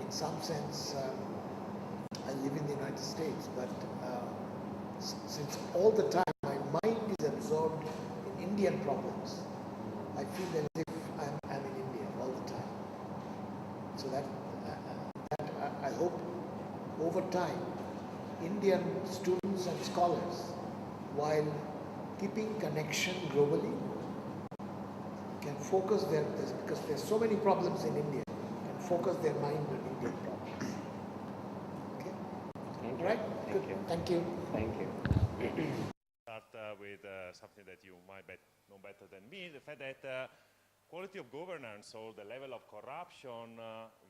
in some sense, I live in the United States, but since all the time my mind is absorbed in Indian problems, I feel as if I'm in India all the time. So that I hope over time, Indian students and scholars, while keeping connection globally, can focus because there's so many problems in India, can focus their mind on Indian problems. Okay? Thank you. Right? Thank Good. you. Thank you. Thank you. Start with something that you might know better than me, the fact that quality of governance or the level of corruption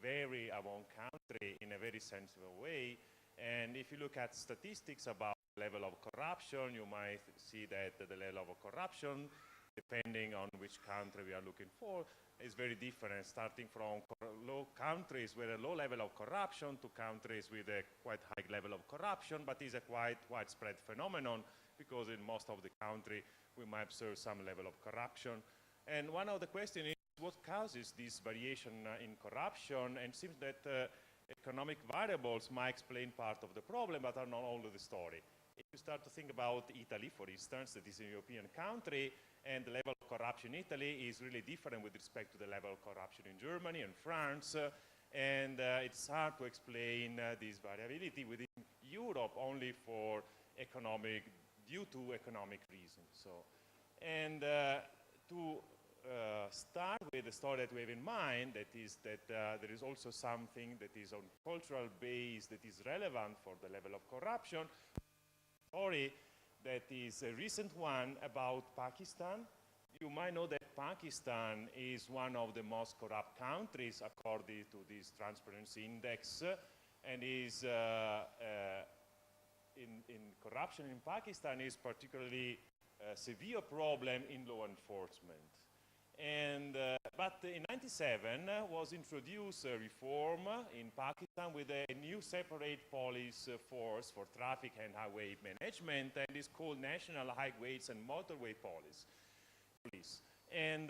vary among countries in a very sensible way. And if you look at statistics about the level of corruption, you might see that the level of corruption, depending on which country we are looking for, is very different, starting from low countries with a low level of corruption to countries with a quite high level of corruption, but is a quite widespread phenomenon because in most of the country we might observe some level of corruption. And one of the questions is what causes this variation in corruption, and it seems that economic variables might explain part of the problem but are not all of the story. If you start to think about Italy, for instance, that is a European country, and the level of corruption in Italy is really different with respect to the level of corruption in Germany and France, and it's hard to explain this variability within Europe only for due to economic reasons. So, and to start with the story that we have in mind, that is that there is also something that is on cultural base that is relevant for the level of corruption. Story that is a recent one about Pakistan. You might know that Pakistan is one of the most corrupt countries according to this Transparency Index, and is in corruption in Pakistan is particularly a severe problem in law enforcement. And, but in '97 was introduced a reform in Pakistan with a new separate police force for traffic and highway management, and it's called National Highways and Motorway Police. And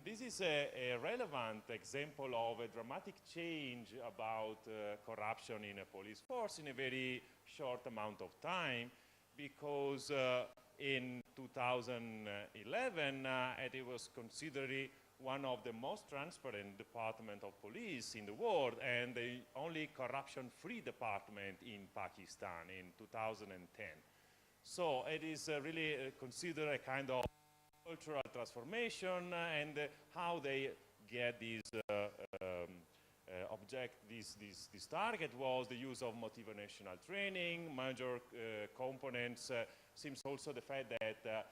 this is a relevant example of a dramatic change about corruption in a police force in a very short amount of time, because in 2011, it was considered one of the most transparent department of police in the world, and the only corruption-free department in Pakistan in 2010. So it is really considered a kind of cultural transformation, and how they get this this target was the use of motivational training. Major components seems also the fact that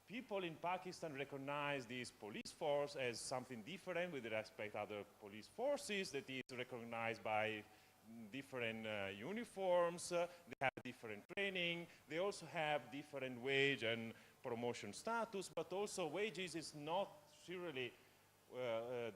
people in Pakistan recognize this police force as something different with respect to other police forces, that is recognized by different uniforms, they have different training, they also have different wage and promotion status, but also wages is not surely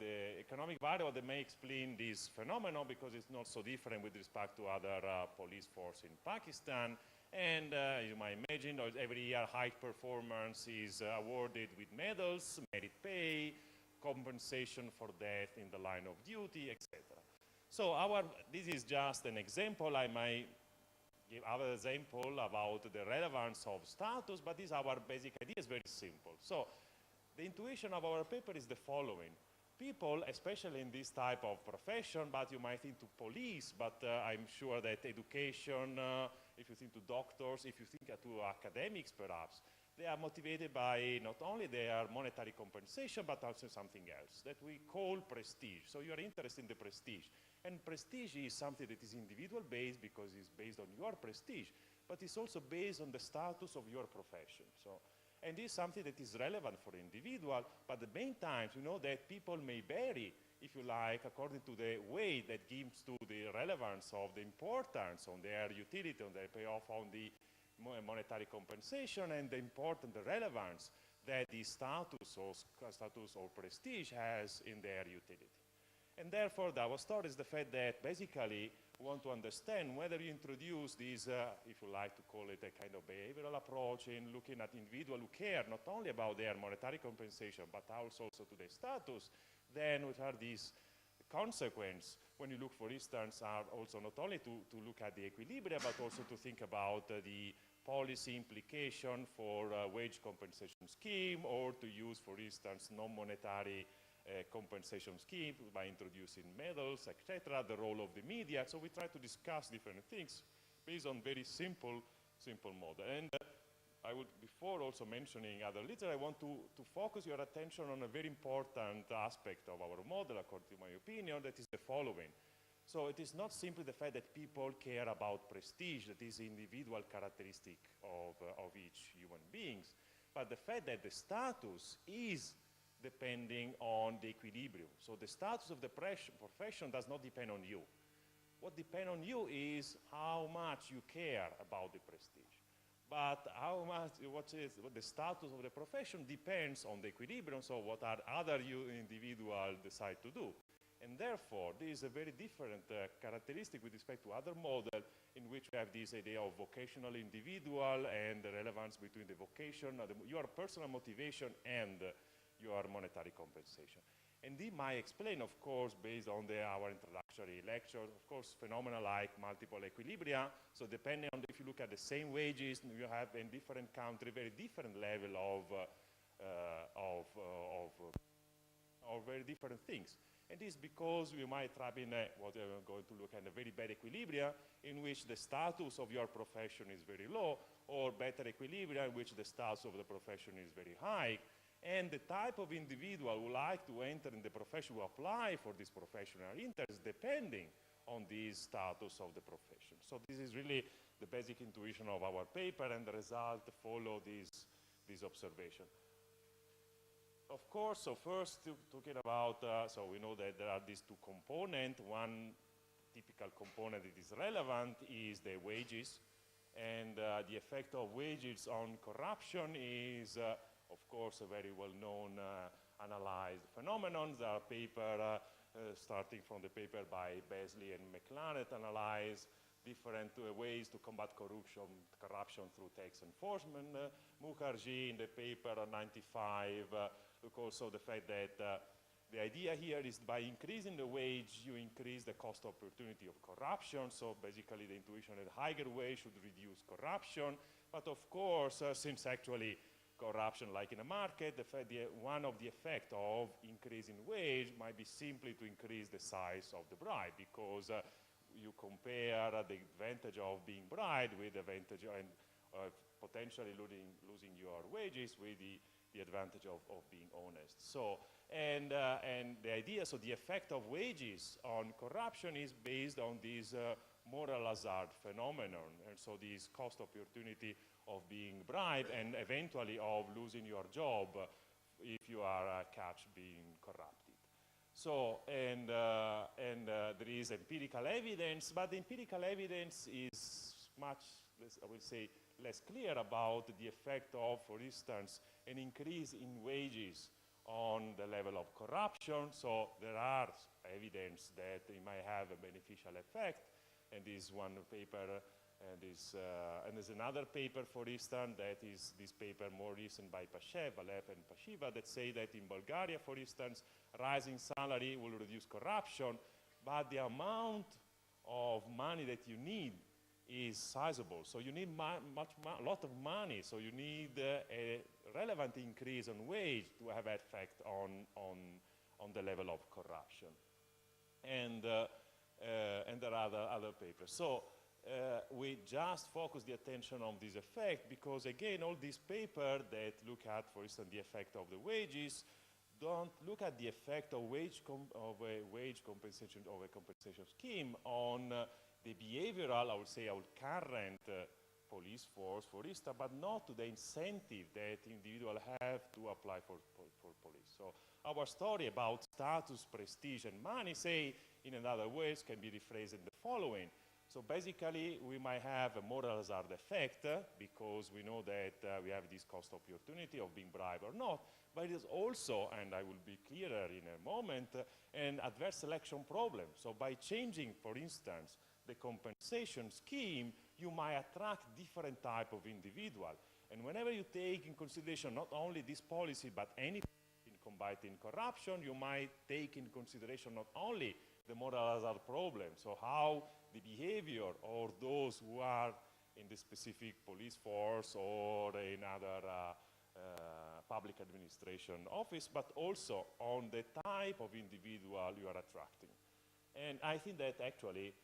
the economic variable that may explain this phenomenon, because it's not so different with respect to other police force in Pakistan. And you might imagine every year high performance is awarded with medals, merit pay, compensation for death in the line of duty, etc. So this is just an example. I might give other example about the relevance of status, but this our basic idea is very simple. So the intuition of our paper is the following. People, especially in this type of profession, but you might think to police, but I'm sure that education, if you think to doctors, if you think to academics perhaps, they are motivated by not only their monetary compensation, but also something else that we call prestige. So you are interested in the prestige. And prestige is something that is individual based because it's based on your prestige, but it's also based on the status of your profession. So, and this is something that is relevant for the individual, but at the main times we know that people may vary, if you like, according to the way that gives to the relevance of the importance on their utility, on their payoff on the monetary compensation, and the important relevance that the status or prestige has in their utility. And therefore, our story is the fact that basically we want to understand whether you introduce this, if you like to call it a kind of behavioral approach in looking at individuals who care not only about their monetary compensation, but also to their status, then what are these consequence, when you look, for instance, are also not only to look at the equilibria, but also to think about the policy implication for wage compensation scheme, or to use, for instance, non-monetary compensation scheme by introducing medals, etc., the role of the media. So we try to discuss different things based on very simple model. And I would, before also mentioning other literature, I want to focus your attention on a very important aspect of our model, according to my opinion, that is the following. So it is not simply the fact that people care about prestige, that is individual characteristic of each human being, but the fact that the status is depending on the equilibrium. So the status of the profession does not depend on you. What depends on you is how much you care about the prestige. But how much, what the status of the profession depends on the equilibrium, so what are other individuals decide to do. And therefore, this is a very different characteristic with respect to other models in which we have this idea of vocational individual and the relevance between the vocation, your personal motivation and your monetary compensation. And this might explain, of course, based on our introductory lecture, of course, phenomena like multiple equilibria. So depending on if you look at the same wages, you have in different countries very different level of very different things. And this is because we might trap in what we're going to look at a very bad equilibria in which the status of your profession is very low, or better equilibria in which the status of the profession is very high. And the type of individual who like to enter in the profession, who apply for this professional interest, depending on the status of the profession. So this is really the basic intuition of our paper, and the result follow this observation. Of course, so first talking about, so we know that there are these two components. One typical component that is relevant is the wages, and the effect of wages on corruption is of course, a very well-known analyzed phenomenon. There are papers starting from the paper by Beasley and McLaren that analyze different ways to combat corruption through tax enforcement. Mukherjee in the paper 95 look also the fact that the idea here is by increasing the wage, you increase the cost opportunity of corruption. So basically the intuition that higher wage should reduce corruption. But of course, since actually corruption, like in a market, one of the effects of increasing wage might be simply to increase the size of the bribe, because you compare the advantage of being bribed with the advantage and potentially losing your wages with the advantage of being honest. So, and the idea, so the effect of wages on corruption is based on this moral hazard phenomenon, and so this cost opportunity of being bribed and eventually of losing your job if you are catched being corrupted. So, and there is empirical evidence, but the empirical evidence is much less, I would say, less clear about the effect of, for instance, an increase in wages on the level of corruption. So there are evidence that it might have a beneficial effect, and this one paper, and there's another paper, for instance, that is this paper more recent by Pashev, Alep and Pashiva, that say that in Bulgaria, for instance, rising salary will reduce corruption, but the amount of money that you need is sizable. So you need a lot of money, so you need a relevant increase on wage to have an effect on the level of corruption. And there are other papers. So we just focus the attention on this effect because, again, all these papers that look at, for instance, the effect of the wages don't look at the effect of a wage compensation, of a compensation scheme on the behavioral, I would say, our current police force, for instance, but not to the incentive that individuals have to apply for police. So our story about status, prestige, and money, say, in another words, can be rephrased in the following. So basically, we might have a moral hazard effect because we know that we have this cost opportunity of being bribed or not, but it is also, and I will be clearer in a moment, an adverse selection problem. So by changing, for instance, the compensation scheme, you might attract different type of individual. And whenever you take in consideration not only this policy, but any in combating corruption, you might take in consideration not only the moral hazard problem, so how the behavior of those who are in the specific police force or in other public administration office, but also on the type of individual you are attracting. And I think that actually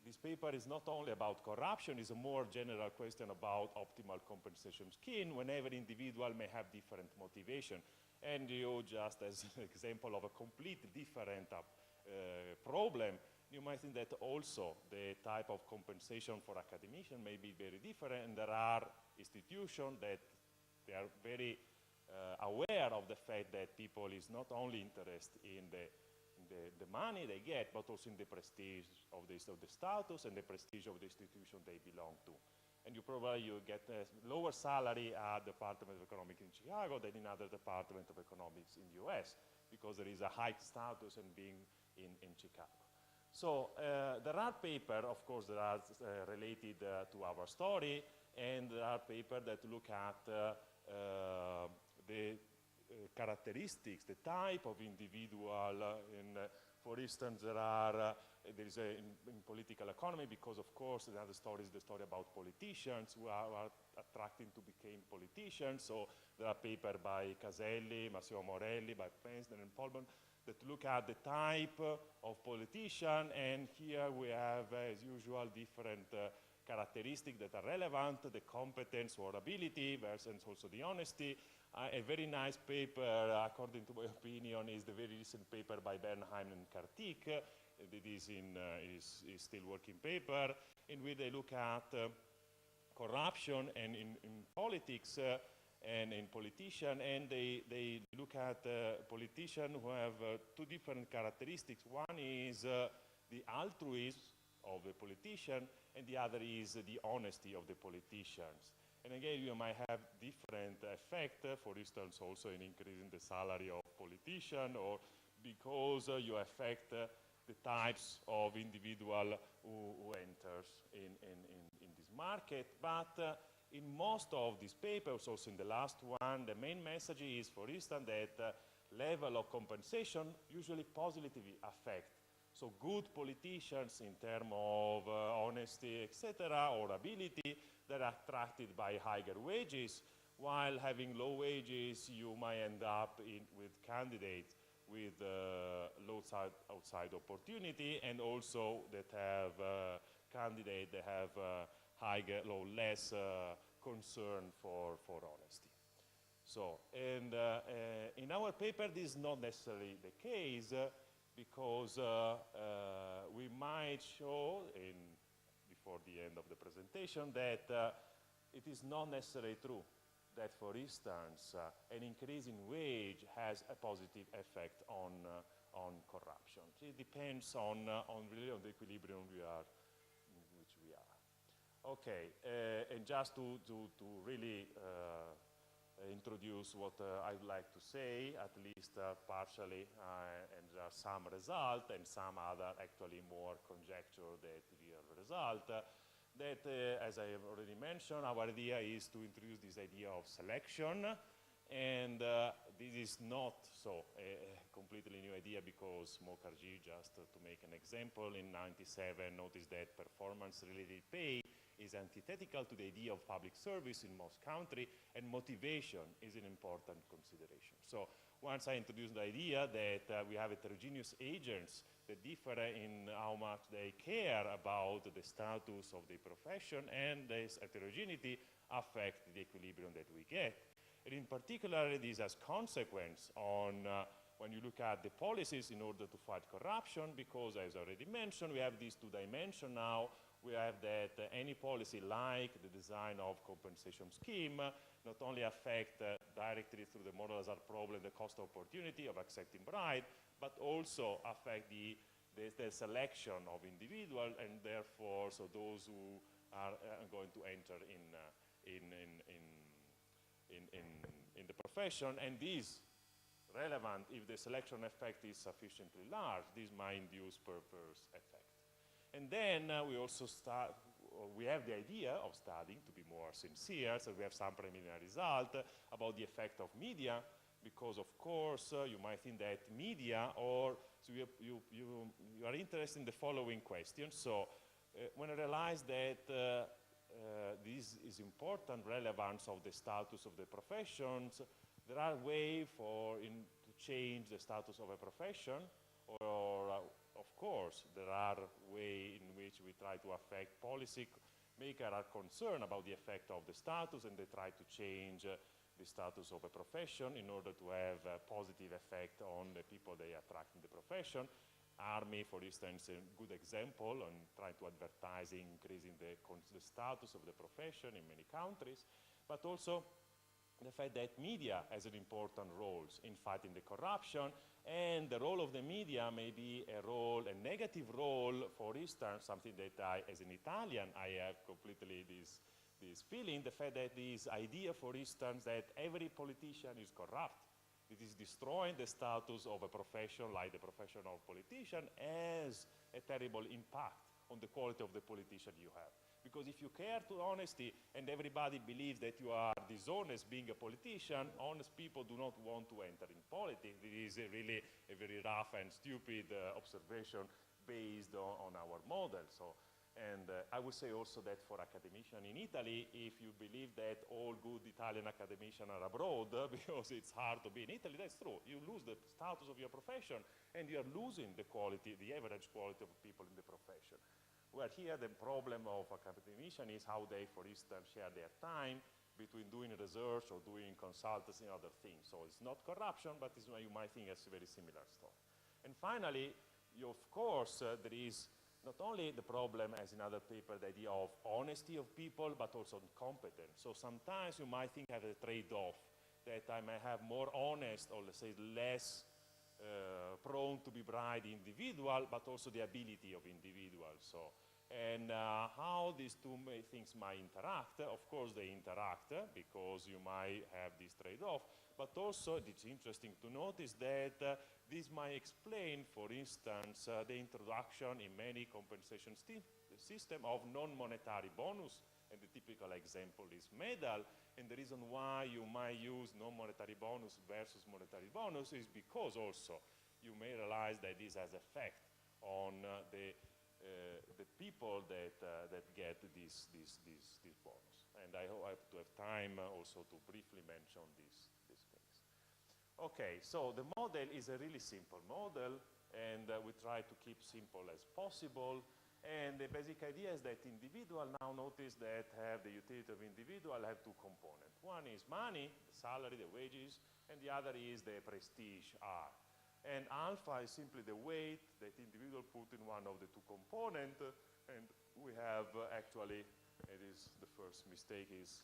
this paper is not only about corruption, it's a more general question about optimal compensation scheme when every individual may have different motivation. And you just as an example of a completely different problem, you might think that also the type of compensation for academicians may be very different, and there are institutions that they are very aware of the fact that people is not only interested in the money they get, but also in the prestige of the status and the prestige of the institution they belong to. And you get a lower salary at the Department of Economics in Chicago than in other Department of Economics in the US, because there is a high status in being in Chicago. So there are papers, of course, that are related to our story, and there are papers that look at the characteristics, the type of individual. For instance, there is in political economy, because of course another story is the story about politicians who are attracting to become politicians. So there are papers by Caselli, Massimo Morelli, by Penzner and Polman that look at the type of politician, and here we have, as usual, different characteristics that are relevant, the competence or ability versus also the honesty. A very nice paper, according to my opinion, is the very recent paper by Bernheim and Kartik. It is is still working paper, in which they look at corruption and in politics and in politicians, and they look at politicians who have two different characteristics. One is the altruism of the politician, and the other is the honesty of the politicians. And again, you might have different effect, for instance, also in increasing the salary of politicians, or because you affect the types of individual who enters in this market. But in most of these papers, also in the last one, the main message is, for instance, that level of compensation usually positively affect. So good politicians in terms of honesty, etc., or ability, that are attracted by higher wages, while having low wages, you might end up with candidates with low outside opportunity, and also that have candidates that have less concern for honesty. So, and in our paper, this is not necessarily the case, because we might show before the end of the presentation that it is not necessarily true that, for instance, an increase in wage has a positive effect on corruption. It depends really on the equilibrium in which we are. Okay, and just to really introduce what I would like to say, at least partially, and there are some results and some other actually more conjecture than real result. That, as I have already mentioned, our idea is to introduce this idea of selection, and this is not so a completely new idea, because Mukherjee, just to make an example, in '97 noticed that performance-related pay is antithetical to the idea of public service in most countries, and motivation is an important consideration. So once I introduced the idea that we have heterogeneous agents that differ in how much they care about the status of the profession, and this heterogeneity affect the equilibrium that we get. And in particular, this has consequence on when you look at the policies in order to fight corruption, because, as I already mentioned, we have these two dimensions now. We have that any policy, like the design of compensation scheme, not only affect directly through the moral hazard problem the cost of opportunity of accepting bribe, but also affect the selection of individuals, and therefore, so those who are going to enter in the profession. And this relevant if the selection effect is sufficiently large. This might induce perverse effect. And then we have the idea of studying, to be more sincere, so we have some preliminary result about the effect of media, because of course you might think that media, or so you are interested in the following question. So when I realized that this is important relevance of the status of the professions, there are ways to change the status of a profession, or of course there are ways in which we try to affect policy makers are concerned about the effect of the status, and they try to change the status of a profession in order to have a positive effect on the people they attract in the profession. Army, for instance, a good example on trying to advertise increasing the status of the profession in many countries, but also the fact that media has an important role in fighting the corruption, and the role of the media may be a negative role. For instance, something that as an Italian, I have completely this feeling, the fact that this idea, for instance, that every politician is corrupt, it is destroying the status of a profession like the profession of politician, has a terrible impact on the quality of the politician you have. Because if you care to honesty and everybody believes that you are dishonest being a politician, honest people do not want to enter in politics. It is really a very rough and stupid observation based on our model. So, and I would say also that for academicians in Italy, if you believe that all good Italian academicians are abroad because it's hard to be in Italy, that's true. You lose the status of your profession and you are losing the quality, the average quality of people in the profession. Where here the problem of academicians is how they, for instance, share their time between doing research or doing consultancy and other things. So it's not corruption, but it's, you might think it's a very similar stuff. And finally, of course, there is not only the problem, as in other papers, the idea of honesty of people, but also competence. So sometimes you might think of a trade-off, that I may have more honest, or let's say less prone to be bribed individual, but also the ability of individuals. So, and how these two things might interact, of course they interact because you might have this trade-off, but also it's interesting to notice that this might explain, for instance, the introduction in many compensation system of non-monetary bonus, and the typical example is medal, and the reason why you might use non-monetary bonus versus monetary bonus is because also you may realize that this has effect on the people that get this bonus. And I hope to have time also to briefly mention these things. Okay, so the model is a really simple model, and we try to keep simple as possible. And the basic idea is that individual, now notice that have the utility of individual have two components. One is money, the salary, the wages, and the other is the prestige, R. And alpha is simply the weight that individual put in one of the two components, and we have actually, it is the first mistake is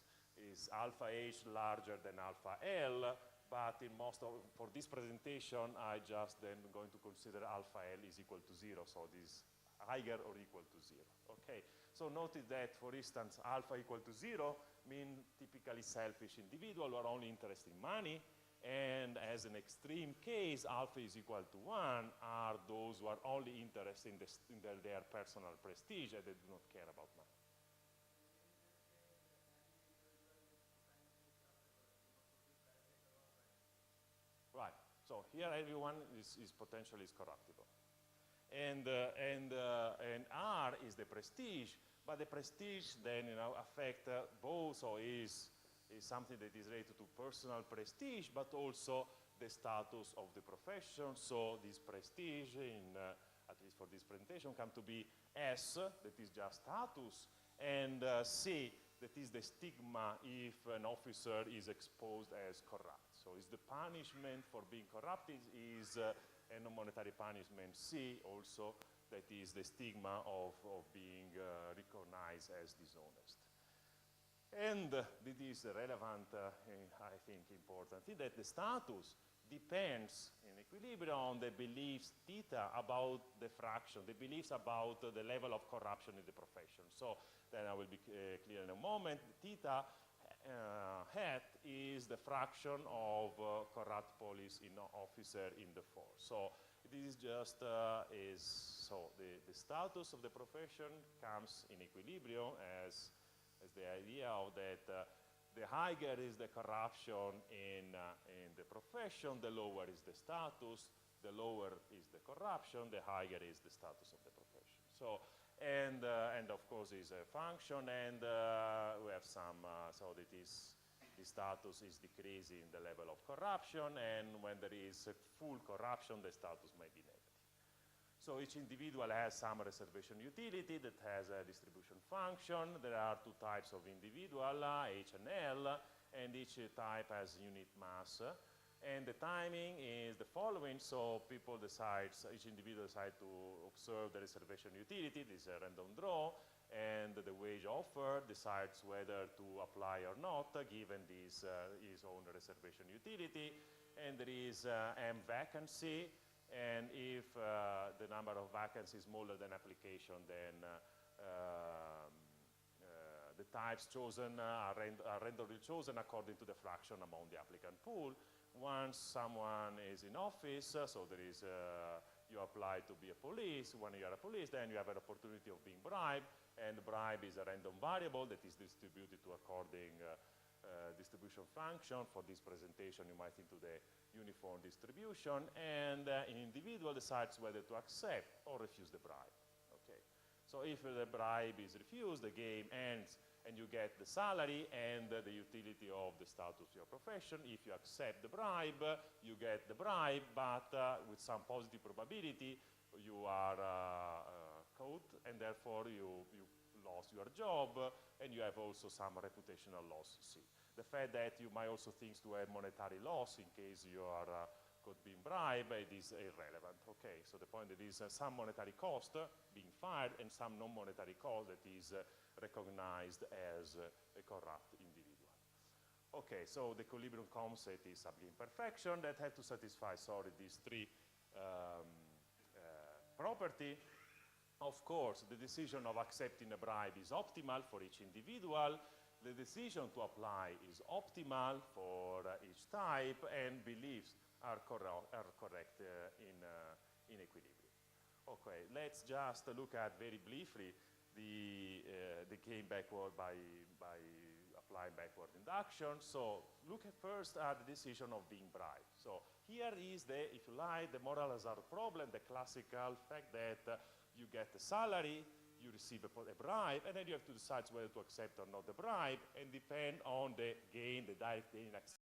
alpha H larger than alpha L, but in for this presentation, I just then going to consider alpha L is equal to 0, so this higher or equal to 0, okay? So notice that, for instance, alpha equal to 0 mean typically selfish individual who are only interested in money, and as an extreme case, alpha is equal to 1 are those who are only interested in their personal prestige and they do not care about money. Right, so here everyone is potentially corruptible. And R is the prestige, but the prestige then affect both, so is something that is related to personal prestige, but also the status of the profession. So this prestige, at least for this presentation, come to be S, that is just status, and C, that is the stigma if an officer is exposed as corrupt. So it's the punishment for being corrupt is a non-monetary punishment. C also, that is the stigma of being recognized as dishonest. And this is relevant, I think, important thing, that the status depends in equilibrium on the beliefs theta about the fraction, the beliefs about the level of corruption in the profession. So then I will be clear in a moment. Theta hat is the fraction of corrupt police officer in the force. So this is just so the status of the profession comes in equilibrium as the idea of that The higher is the corruption in the profession, the lower is the status, the lower is the corruption, the higher is the status of the profession. So, and of course is a function, and we have some, so that is, the status is decreasing the level of corruption, and when there is full corruption, the status may be negative. So each individual has some reservation utility that has a distribution function. There are two types of individual, H and L, and each type has unit mass. And the timing is the following, so people decide, each individual decides to observe the reservation utility, this is a random draw, and the wage offer decides whether to apply or not, given this, his own reservation utility. And there is M vacancy, and if the number of vacancies is smaller than application, then the types chosen are randomly chosen according to the fraction among the applicant pool. Once someone is in office, so there is, you apply to be a police, when you are a police, then you have an opportunity of being bribed, and the bribe is a random variable that is distributed to according distribution function. For this presentation, you might think to the uniform distribution, and an individual decides whether to accept or refuse the bribe. Okay. So if the bribe is refused, the game ends, and you get the salary and the utility of the status of your profession. If you accept the bribe, you get the bribe, but with some positive probability, you are caught, and therefore you lost your job, and you have also some reputational loss. See, the fact that you might also think to have monetary loss in case you are caught being bribed, it is irrelevant. Okay, so the point that is some monetary cost being fired and some non-monetary cost that is recognized as a corrupt individual. Okay, so the equilibrium concept is sublime perfection that have to satisfy, sorry, these three property. Of course, the decision of accepting a bribe is optimal for each individual. The decision to apply is optimal for each type, and beliefs are correct in equilibrium. Okay, let's just look at very briefly the game backward by applying backward induction. So look at first at the decision of being bribed. So here is the, if you like, the moral hazard problem, the classical fact that you get a salary, you receive a bribe, and then you have to decide whether to accept or not the bribe, and depend on the gain, the direct gain